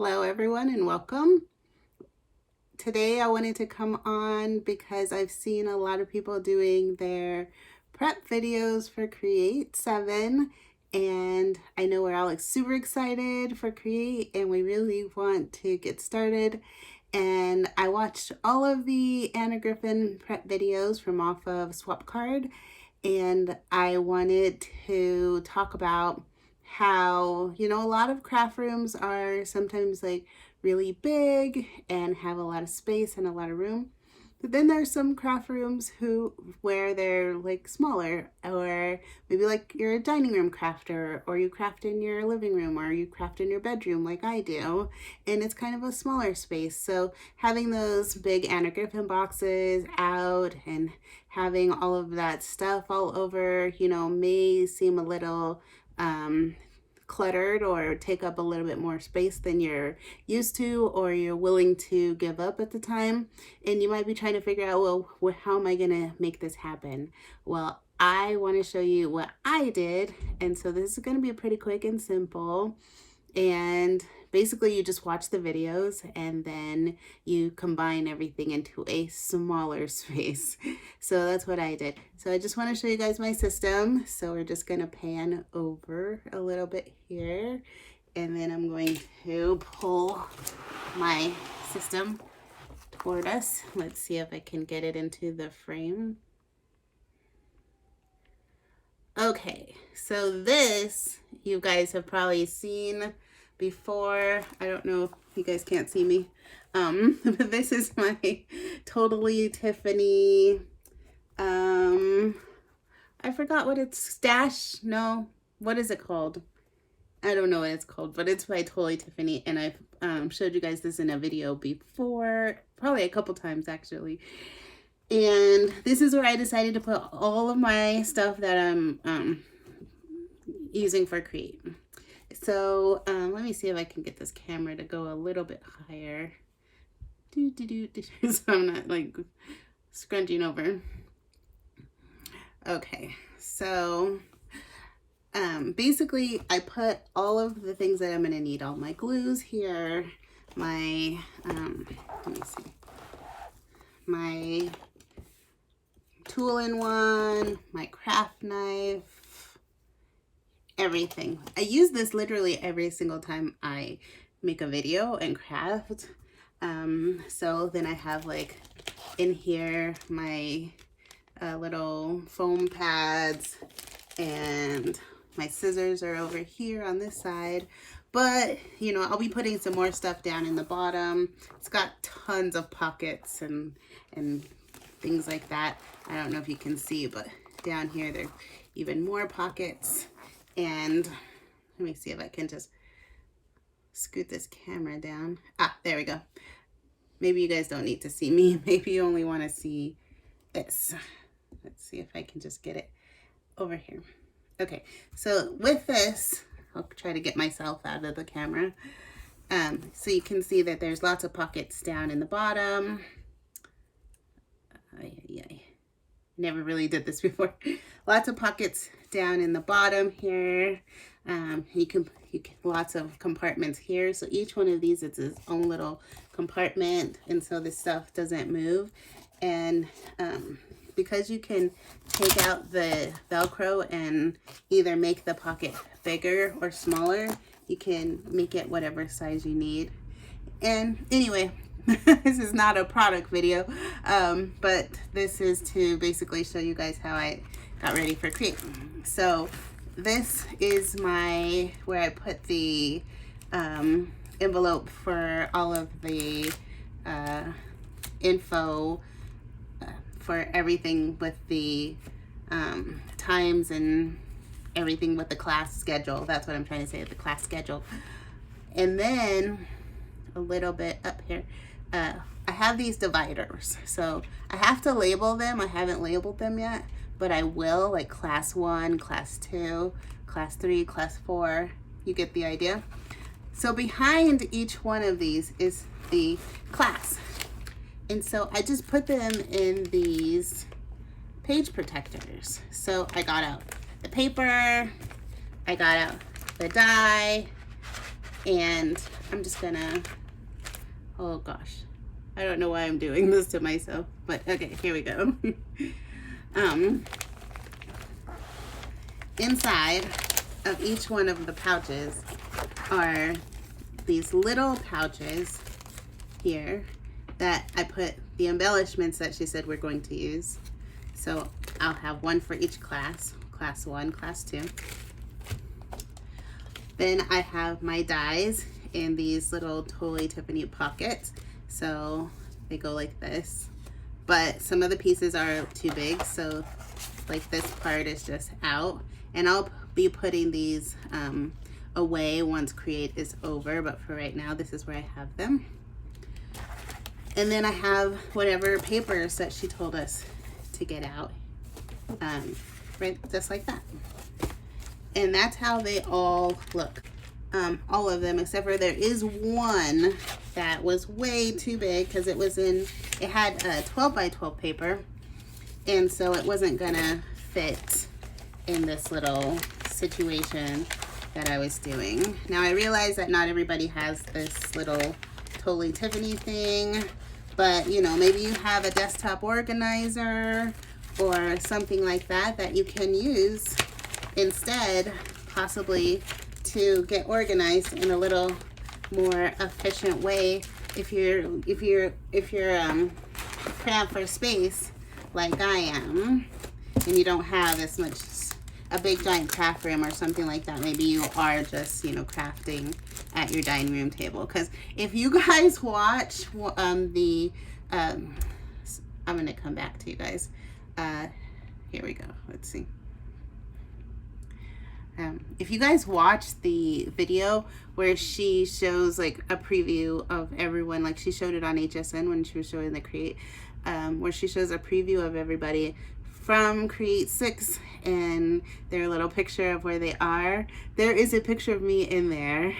Hello everyone and welcome. Today I wanted to come on because I've seen a lot of people doing their prep videos for Create 7, and I know we're all super excited for Create and we really want to get started. And I watched all of the Anna Griffin prep videos from off of Swapcard, and I wanted to talk about how, a lot of craft rooms are sometimes like really big and have a lot of space and a lot of room. But then there's some craft rooms where they're like smaller, or maybe like you're a dining room crafter, or you craft in your living room, or you craft in your bedroom like I do, and it's kind of a smaller space. So having those big Anna Griffin boxes out and having all of that stuff all over, may seem a little cluttered or take up a little bit more space than you're used to or you're willing to give up at the time. And you might be trying to figure out, well, how am I going to make this happen? Well, I want to show you what I did. And so this is going to be pretty quick and simple. And basically you just watch the videos and then you combine everything into a smaller space. So that's what I did. So I just want to show you guys my system. So we're just going to pan over a little bit here, and then I'm going to pull my system toward us. Let's see if I can get it into the frame. Okay, so this you guys have probably seen before. I don't know if you guys can't see me, but this is my Totally Tiffany, I forgot what it's, stash, no, what is it called? I don't know what it's called, but it's by Totally Tiffany, and I've showed you guys this in a video before, probably a couple times actually. And this is where I decided to put all of my stuff that I'm using for Create. So let me see if I can get this camera to go a little bit higher. So I'm not like scrunching over. Okay, so basically I put all of the things that I'm going to need, all my glues here, my, let me see, my tool-in-one, my craft knife, everything. I use this literally every single time I make a video and craft. So then I have like in here my little foam pads, and my scissors are over here on this side. But, I'll be putting some more stuff down in the bottom. It's got tons of pockets and things like that. I don't know if you can see, but down here there's even more pockets. And let me see if I can just scoot this camera down. Ah, there we go. Maybe you guys don't need to see me. Maybe you only want to see this. Let's see if I can just get it over here. Okay, so with this, I'll try to get myself out of the camera. So you can see that there's lots of pockets down in the bottom. Never really did this before. Lots of pockets down in the bottom here. You can lots of compartments here. So each one of these is its own little compartment, and so this stuff doesn't move. And because you can take out the Velcro and either make the pocket bigger or smaller, you can make it whatever size you need. And anyway, this is not a product video, but this is to basically show you guys how I got ready for Create. So this is where I put the envelope for all of the info for everything with the times and everything with the class schedule. That's what I'm trying to say, the class schedule. And then a little bit up here, I have these dividers. So I have to label them. I haven't labeled them yet, but I will, like class 1, class 2, class 3, class 4. You get the idea. So behind each one of these is the class. And so I just put them in these page protectors. So I got out the paper, I got out the die, and I'm just gonna, oh gosh, I don't know why I'm doing this to myself, but okay, here we go. Inside of each one of the pouches are these little pouches here that I put the embellishments that she said we're going to use. So I'll have one for each class, class 1, class 2. Then I have my dies in these little Totally Tiffany pockets. So they go like this, but some of the pieces are too big. So like this part is just out, and I'll be putting these away once Create is over, but for right now, this is where I have them. And then I have whatever papers that she told us to get out, right, just like that. And that's how they all look. All of them, except for there is one that was way too big because it had a 12 by 12 paper, and so it wasn't gonna fit in this little situation that I was doing. Now I realize that not everybody has this little Totally Tiffany thing, but you know, maybe you have a desktop organizer or something like that that you can use instead, possibly, to get organized in a little more efficient way if you're cramped for space like I am, and you don't have as much, a big giant craft room or something like that. Maybe you are just, you know, crafting at your dining room table. Because if you guys watch I'm gonna come back to you guys. Here we go, let's see. If you guys watch the video where she shows like a preview of everyone, like she showed it on HSN when she was showing the Create, where she shows a preview of everybody from Create 6 and their little picture of where they are, there is a picture of me in there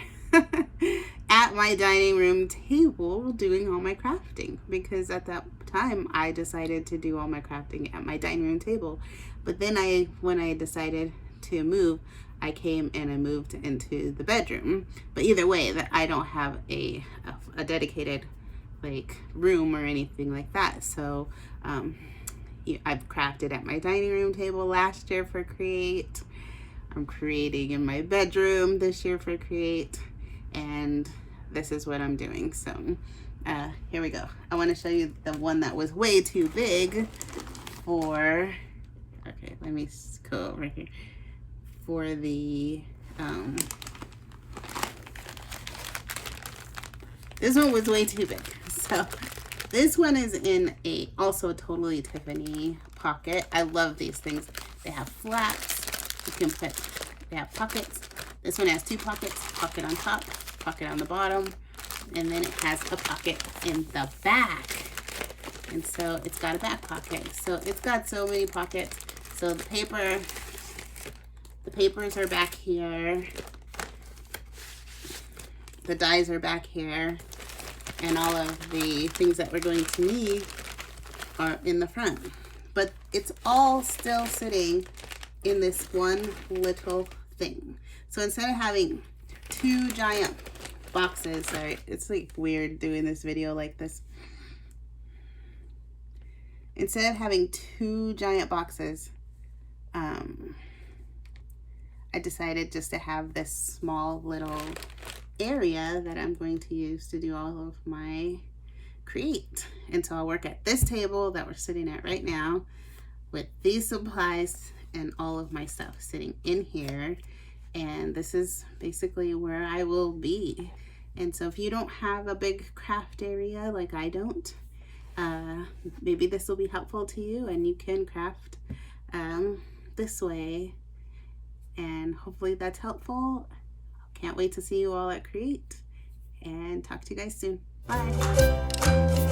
at my dining room table doing all my crafting, because at that time I decided to do all my crafting at my dining room table. But then when I decided to move, I came and I moved into the bedroom. But either way, that I don't have a dedicated like room or anything like that. So I've crafted at my dining room table last year for Create. I'm creating in my bedroom this year for Create, and this is what I'm doing. So here we go. I want to show you the one that was way too big for, okay, let me go over here. For the, this one was way too big. So this one is in a also Totally Tiffany pocket. I love these things. They have flaps. You can put, they have pockets. This one has 2 pockets, pocket on top, pocket on the bottom, and then it has a pocket in the back. And so it's got a back pocket. So it's got so many pockets. So the papers are back here, the dies are back here, and all of the things that we're going to need are in the front. But it's all still sitting in this one little thing. So instead of having 2 giant boxes, sorry, it's like weird doing this video like this. Instead of having 2 giant boxes, I decided just to have this small little area that I'm going to use to do all of my Create. And so I'll work at this table that we're sitting at right now with these supplies and all of my stuff sitting in here. And this is basically where I will be. And so if you don't have a big craft area like I don't, maybe this will be helpful to you and you can craft this way. And hopefully that's helpful. Can't wait to see you all at Create, and talk to you guys soon. Bye.